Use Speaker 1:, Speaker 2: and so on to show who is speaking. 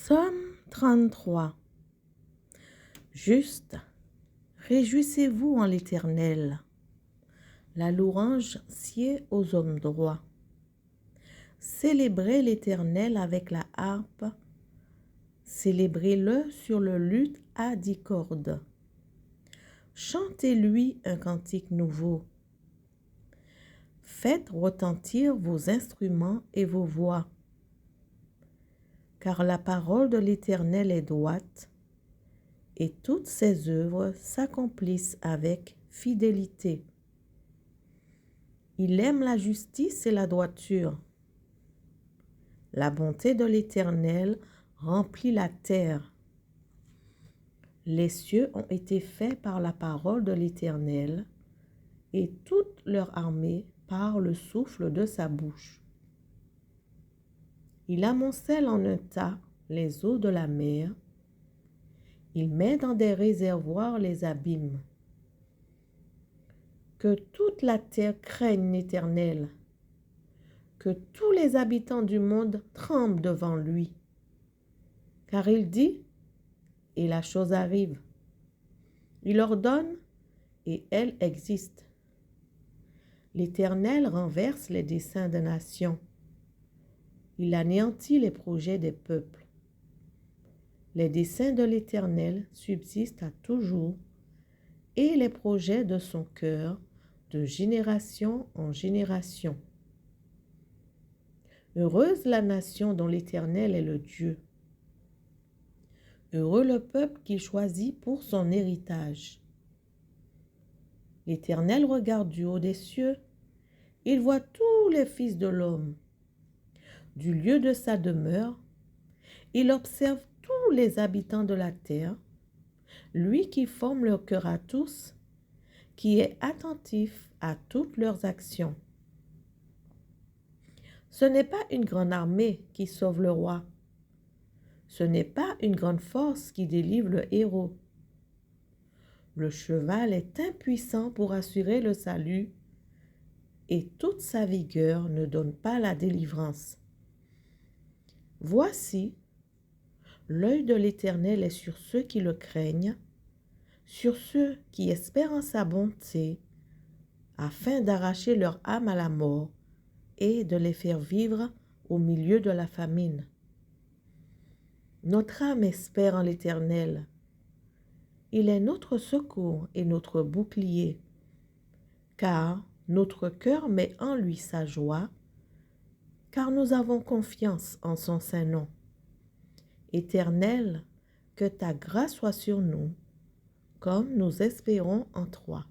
Speaker 1: Psaume 33. Juste, réjouissez-vous en l'Éternel. La louange sied aux hommes droits. Célébrez l'Éternel avec la harpe. Célébrez-le sur le luth à 10 cordes. Chantez-lui un cantique nouveau. Faites retentir vos instruments et vos voix. Car la parole de l'Éternel est droite, et toutes ses œuvres s'accomplissent avec fidélité. Il aime la justice et la droiture. La bonté de l'Éternel remplit la terre. Les cieux ont été faits par la parole de l'Éternel, et toute leur armée par le souffle de sa bouche. Il amoncelle en un tas les eaux de la mer. Il met dans des réservoirs les abîmes. Que toute la terre craigne l'Éternel. Que tous les habitants du monde tremblent devant lui. Car il dit, et la chose arrive. Il ordonne, et elle existe. L'Éternel renverse les desseins des nations. Il anéantit les projets des peuples. Les desseins de l'Éternel subsistent à toujours, et les projets de son cœur de génération en génération. Heureuse la nation dont l'Éternel est le Dieu. Heureux le peuple qu'il choisit pour son héritage. L'Éternel regarde du haut des cieux, il voit tous les fils de l'homme. Du lieu de sa demeure, il observe tous les habitants de la terre, lui qui forme leur cœur à tous, qui est attentif à toutes leurs actions. Ce n'est pas une grande armée qui sauve le roi. Ce n'est pas une grande force qui délivre le héros. Le cheval est impuissant pour assurer le salut, et toute sa vigueur ne donne pas la délivrance. Voici, l'œil de l'Éternel est sur ceux qui le craignent, sur ceux qui espèrent en sa bonté, afin d'arracher leur âme à la mort et de les faire vivre au milieu de la famine. Notre âme espère en l'Éternel. Il est notre secours et notre bouclier, car notre cœur met en lui sa joie, car nous avons confiance en son saint nom. Éternel, que ta grâce soit sur nous, comme nous espérons en toi.